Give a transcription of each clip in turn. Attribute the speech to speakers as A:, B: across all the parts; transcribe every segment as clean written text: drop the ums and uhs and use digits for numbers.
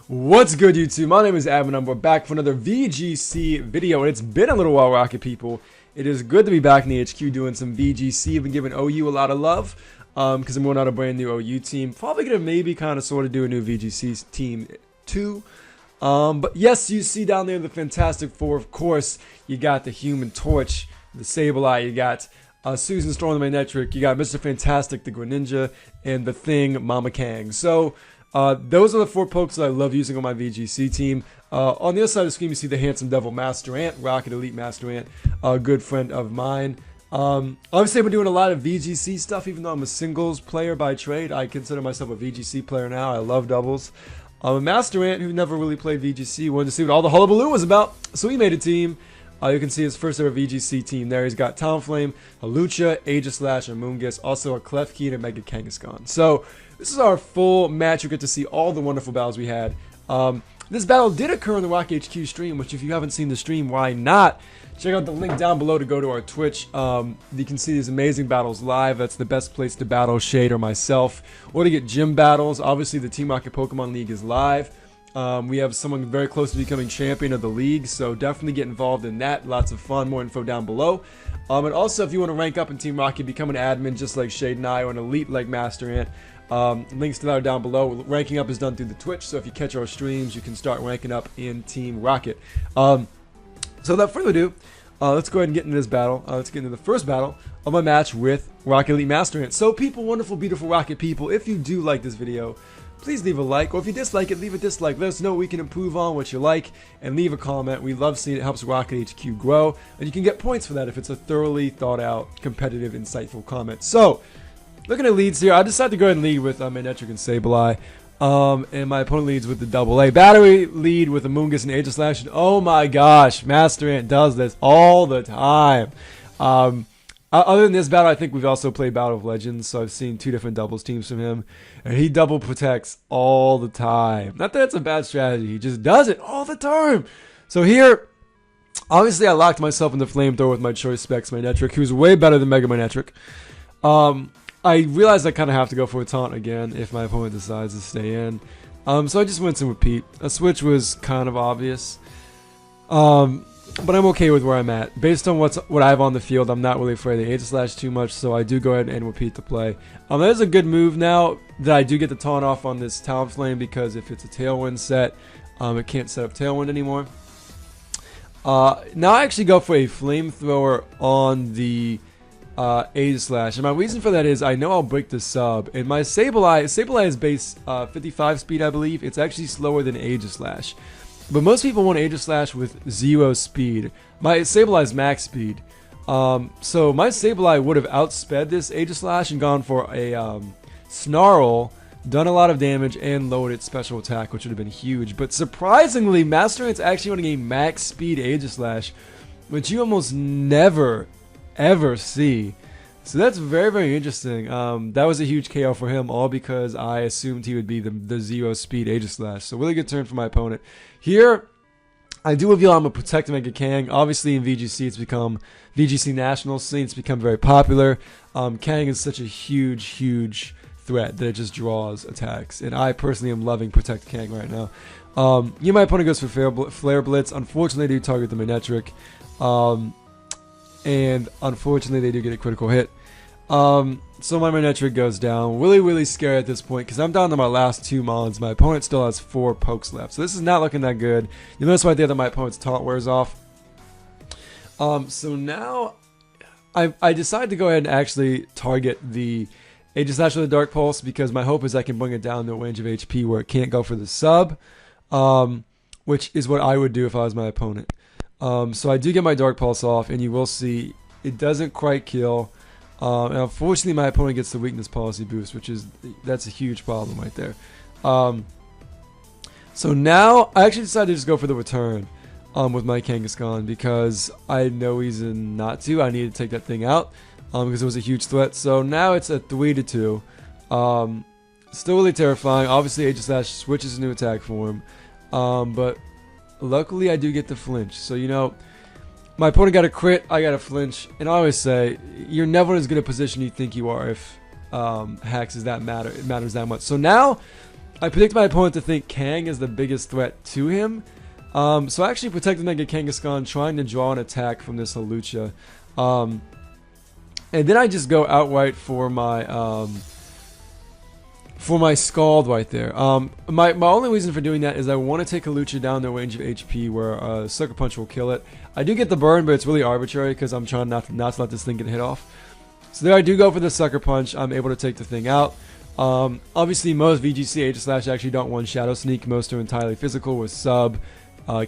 A: What's good, YouTube? My name is Amoongus and we're back for another VGC video, and it's been a little while, Rocket people. It is good to be back in the HQ doing some VGC. I've been giving OU a lot of love because I'm rolling out a brand new OU team. Probably going to maybe kind of sort of do a new VGC team too. But yes, you see down there the Fantastic Four. Of course, you got the Human Torch, the Sableye, you got Susan Storm the Magnetric, you got Mr. Fantastic, the Greninja, and the Thing, Mama Kang. So those are the four pokes that I love using on my VGC team. On the other side of the screen, you see the Handsome Devil Masterant, Rocket Elite Masterant, a good friend of mine. Obviously, I've been doing a lot of VGC stuff, even though I'm a singles player by trade. I consider myself a VGC player now. I love doubles. A Masterant who never really played VGC wanted to see what all the hullabaloo was about, so he made a team. You can see his first ever VGC team there. He's got Talonflame, a Lucha, Aegislash, Amoongus, also a Klefki, and a Mega Kangaskhan. So this is our full match. You get to see all the wonderful battles we had. This battle did occur in the Rock HQ stream, which if you haven't seen the stream, why not? Check out the link down below to go to our Twitch. You can see these amazing battles live. That's the best place to battle Shade or myself, or to get gym battles. Obviously, the Team Rocket Pokemon League is live. We have someone very close to becoming champion of the league, so definitely get involved in that. Lots of fun. More info down below. And also, if you want to rank up in Team Rocket, become an admin just like Shade and I, or an elite like Masterant. Links to that are down below. Ranking up is done through the Twitch, so if you catch our streams, you can start ranking up in Team Rocket. So without further ado, let's go ahead and get into this battle. Let's get into the first battle of my match with Rocket Elite Masterant. So people, wonderful, beautiful Rocket people, if you do like this video, please leave a like, or if you dislike it, leave a dislike. Let us know what we can improve on, what you like, and leave a comment. We love seeing it. It helps Rocket HQ grow, and you can get points for that if it's a thoroughly thought out, competitive, insightful comment. So, looking at leads here, I decided to go ahead and lead with Magnetric and Sableye, and my opponent leads with the AA. Battery lead with Amoongus and Aegislash, and oh my gosh, Masterant does this all the time. Other than this battle, I think we've also played Battle of Legends, so I've seen two different doubles teams from him, and he double protects all the time. Not that it's a bad strategy, he just does it all the time. So here, obviously I locked myself in the Flamethrower with my choice specs Magnetric, who's way better than Mega Magnetric. I realized I kind of have to go for a taunt again if my opponent decides to stay in. So I just went in with Pete. A switch was kind of obvious. But I'm okay with where I'm at. Based on what I have on the field, I'm not really afraid of the Aegislash too much, so I do go ahead and end with Pete to play. That is a good move now that I do get the taunt off on this Talonflame, because if it's a Tailwind set, it can't set up Tailwind anymore. Now I actually go for a Flamethrower on the Aegislash, and my reason for that is I know I'll break the sub, and my Sableye is base 55 speed, I believe. It's actually slower than Aegislash. But most people want Aegislash with 0 speed. My Sableye is max speed. So my Sableye would have outsped this Aegislash and gone for a Snarl, done a lot of damage, and lowered its special attack, which would have been huge. But surprisingly, Masterant's actually running a max speed Aegislash, which you almost never, ever see. So that's very, very interesting. That was a huge KO for him, all because I assumed he would be the 0 speed Aegislash. So really good turn for my opponent. Here, I do reveal I'm a Protect Mega Kang. Obviously in VGC, it's become VGC National scene. It's become very popular. Kang is such a huge, huge threat that it just draws attacks. And I personally am loving Protect Kang right now. My opponent goes for Flare Blitz. Unfortunately, they do target the Magnetric. And unfortunately, they do get a critical hit. So my Magnetric goes down. Really, really scary at this point because I'm down to my last 2 Mons. My opponent still has 4 pokes left. So this is not looking that good. You'll notice right there that my opponent's taunt wears off. So now I decided to go ahead and actually target the Aegislash with a Dark Pulse because my hope is I can bring it down to a range of HP where it can't go for the sub, which is what I would do if I was my opponent. So I do get my Dark Pulse off, and you will see it doesn't quite kill. And unfortunately, my opponent gets the Weakness Policy boost, that's a huge problem right there. So now I actually decided to just go for the return with my Kangaskhan because I had no reason not to. I needed to take that thing out because it was a huge threat. So now it's a 3-2. Still really terrifying. Obviously, Aegislash switches into attack form, but luckily, I do get the flinch. So, my opponent got a crit, I got a flinch. And I always say, you're never in as good a position you think you are if hacks is that matters that much. So now, I predict my opponent to think Kang is the biggest threat to him. So I actually protected Mega Kangaskhan, trying to draw an attack from this Hawlucha. And then I just go outright for my Scald right there. My only reason for doing that is I want to take Hawlucha down the range of HP where Sucker Punch will kill it. I do get the burn, but it's really arbitrary because I'm trying not to let this thing get hit off. So there I do go for the Sucker Punch. I'm able to take the thing out. Obviously, most VGC H-Slash actually don't want Shadow Sneak. Most are entirely physical with Sub,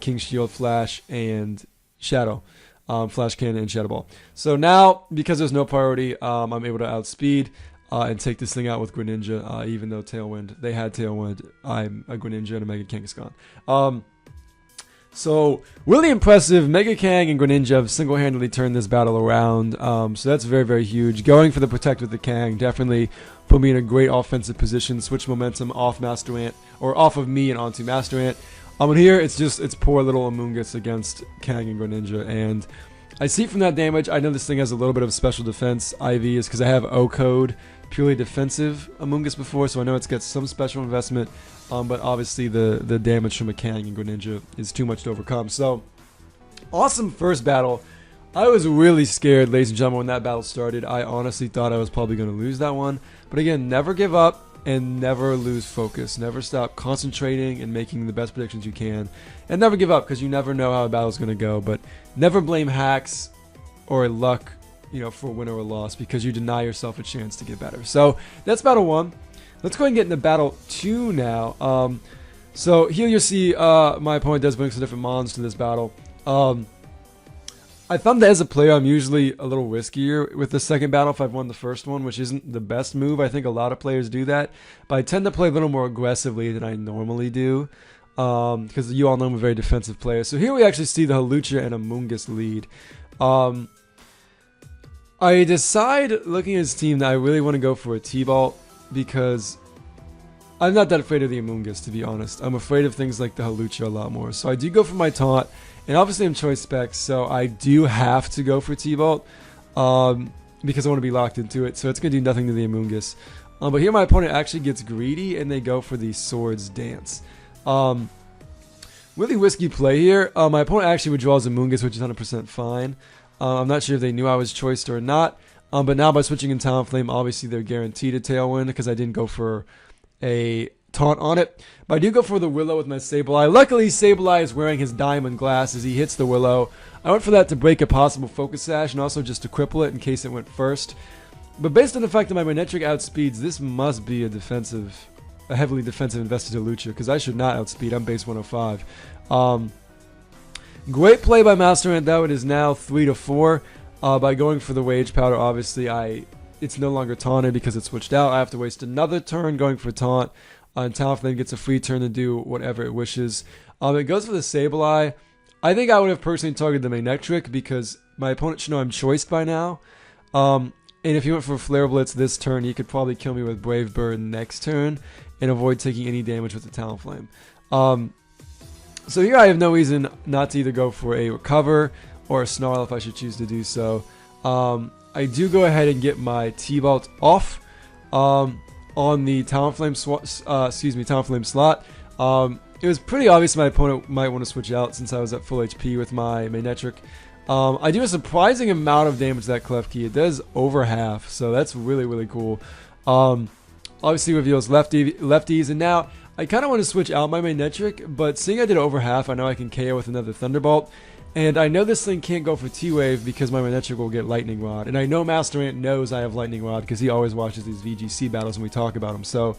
A: King Shield Flash, and Shadow. Flash Cannon and Shadow Ball. So now, because there's no priority, I'm able to outspeed and take this thing out with Greninja, even though they had Tailwind. I'm a Greninja and a Mega Kangaskhan. So, really impressive. Mega Kang and Greninja have single-handedly turned this battle around. So that's very, very huge. Going for the Protect with the Kang definitely put me in a great offensive position. Switch momentum off Masterant, or off of me and onto Masterant. And here, it's poor little Amoongus against Kang and Greninja. And I see from that damage, I know this thing has a little bit of special defense IVs because I have O-Code, purely defensive Amoongus before, so I know it's got some special investment. But obviously the damage from a Kang and Greninja is too much to overcome. So, awesome first battle. I was really scared, ladies and gentlemen, when that battle started. I honestly thought I was probably going to lose that one. But again, never give up and never lose focus. Never stop concentrating and making the best predictions you can. And never give up because you never know how a battle's going to go. But never blame hacks or luck, for a win or a loss because you deny yourself a chance to get better. So, that's battle 1. Let's go ahead and get into battle 2 now. So here you'll see my opponent does bring some different mons to this battle. I found that as a player, I'm usually a little riskier with the second battle if I've won the first one, which isn't the best move. I think a lot of players do that. But I tend to play a little more aggressively than I normally do. Because you all know I'm a very defensive player. So here we actually see the Hawlucha and Amoongus lead. I decide, looking at his team, that I really want to go for a T-Ball. Because I'm not that afraid of the Amoongus, to be honest. I'm afraid of things like the Hawlucha a lot more. So I do go for my taunt. And obviously I'm choice specs, so I do have to go for T-Bolt. Because I want to be locked into it. So it's going to do nothing to the Amoongus. But here my opponent actually gets greedy and they go for the Swords Dance. Really risky play here. My opponent actually withdraws Amoongus, which is 100% fine. I'm not sure if they knew I was choiced or not. But now by switching in Talonflame, obviously they're guaranteed a Tailwind because I didn't go for a taunt on it. But I do go for the Willow with my Sableye. Luckily, Sableye is wearing his Diamond Glass as he hits the Willow. I went for that to break a possible Focus Sash and also just to cripple it in case it went first. But based on the fact that my Manectric outspeeds, this must be a heavily defensive invested Hawlucha because I should not outspeed. I'm base 105. Great play by Masterant though. It is now 3-4. By going for the Rage Powder, obviously, it's no longer taunted because it's switched out. I have to waste another turn going for taunt. And Talonflame gets a free turn to do whatever it wishes. It goes for the Sableye. I think I would have personally targeted the Manectric because my opponent should know I'm choiced by now. And if he went for Flare Blitz this turn, he could probably kill me with Brave Bird next turn and avoid taking any damage with the Talonflame. So here I have no reason not to either go for a Recover or a Snarl if I should choose to do so. I do go ahead and get my T-Bolt off on the Talonflame slot. It was pretty obvious my opponent might want to switch out since I was at full HP with my Manectric. I do a surprising amount of damage to that Klefki. It does over half, so that's really, really cool. Obviously reveals lefties, and now I kind of want to switch out my Manectric, but seeing I did over half, I know I can KO with another Thunderbolt. And I know this thing can't go for T-Wave because my Manectric will get Lightning Rod. And I know Masterant knows I have Lightning Rod because he always watches these VGC battles when we talk about them. So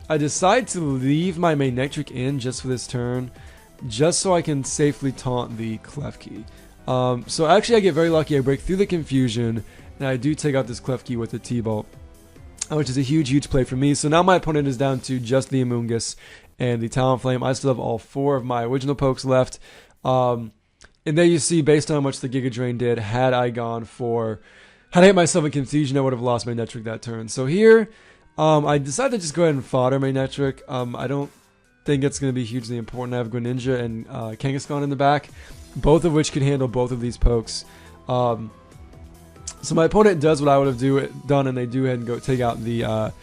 A: I decide to leave my Manectric in just for this turn, just so I can safely taunt the Klefki. So actually I get very lucky. I break through the confusion, and I do take out this Klefki with the T-Bolt, which is a huge, huge play for me. So now my opponent is down to just the Amoongus and the Talonflame. I still have all 4 of my original pokes left. And there you see, based on how much the Giga Drain did, had I hit myself in confusion, I would have lost my Manectric that turn. So here, I decided to just go ahead and fodder my Manectric. I don't think it's going to be hugely important. I have Greninja and Kangaskhan in the back, both of which can handle both of these pokes. So my opponent does what I would have done, and they do ahead and go take out the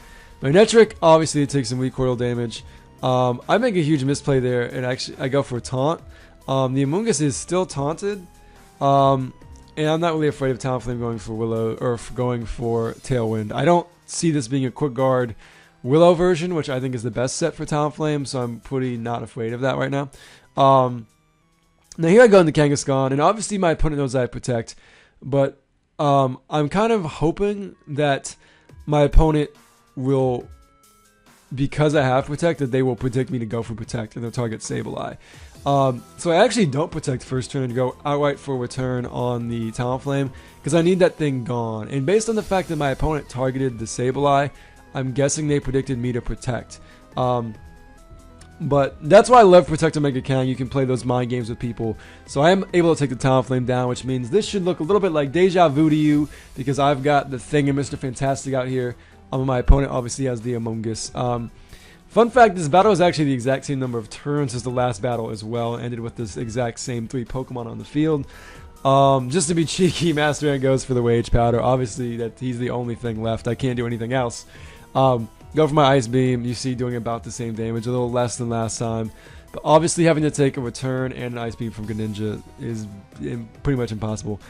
A: My Netric, obviously it takes some weak coil damage. I make a huge misplay there, and actually I go for a taunt. The Amoongus is still taunted, and I'm not really afraid of Talonflame going for Willow or going for Tailwind. I don't see this being a quick guard Willow version, which I think is the best set for Talonflame, so I'm pretty not afraid of that right now. Now here I go into Kangaskhan, and obviously my opponent knows I have Protect, but I'm kind of hoping that my opponent will, because I have Protect, that they will predict me to go for Protect and they'll target Sableye. So I actually don't Protect first turn and go outright for a return on the Talonflame because I need that thing gone. And based on the fact that my opponent targeted the Sableye, I'm guessing they predicted me to Protect. But that's why I love Protect to Mega Kang. You can play those mind games with people. So I am able to take the Talonflame down, which means this should look a little bit like Deja Vu to you because I've got the thing and Mr. Fantastic out here. My opponent obviously has the Amoongus. Fun fact, this battle is actually the exact same number of turns as the last battle as well. It ended with this exact same 3 Pokemon on the field. Just to be cheeky, Masterant goes for the Rage Powder. Obviously, that he's the only thing left. I can't do anything else. Go for my Ice Beam. You see doing about the same damage, a little less than last time. But obviously having to take a return and an Ice Beam from Greninja is pretty much impossible.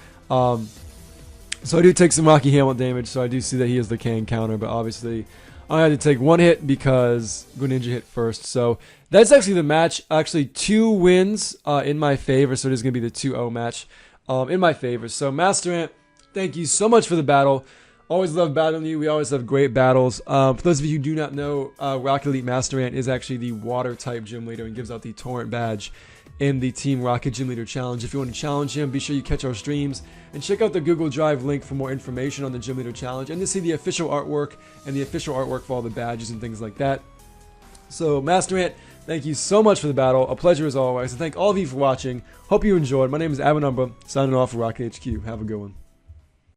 A: So I do take some Rocky Hamlet damage, so I do see that he is the Kang counter, but obviously I had to take 1 hit because Greninja hit first. So that's actually the match. Actually 2 wins in my favor, so it is going to be the 2-0 match in my favor. So Masterant, thank you so much for the battle. Always love battling you. We always have great battles. For those of you who do not know, Rocket Elite Masterant is actually the water-type gym leader and gives out the Torrent badge in the Team Rocket Gym Leader Challenge. If you want to challenge him, be sure you catch our streams and check out the Google Drive link for more information on the Gym Leader Challenge and to see the official artwork and the official artwork for all the badges and things like that. So Masterant, thank you so much for the battle. A pleasure as always. And thank all of you for watching. Hope you enjoyed. My name is Amoongus, signing off for Rocket HQ. Have a good one.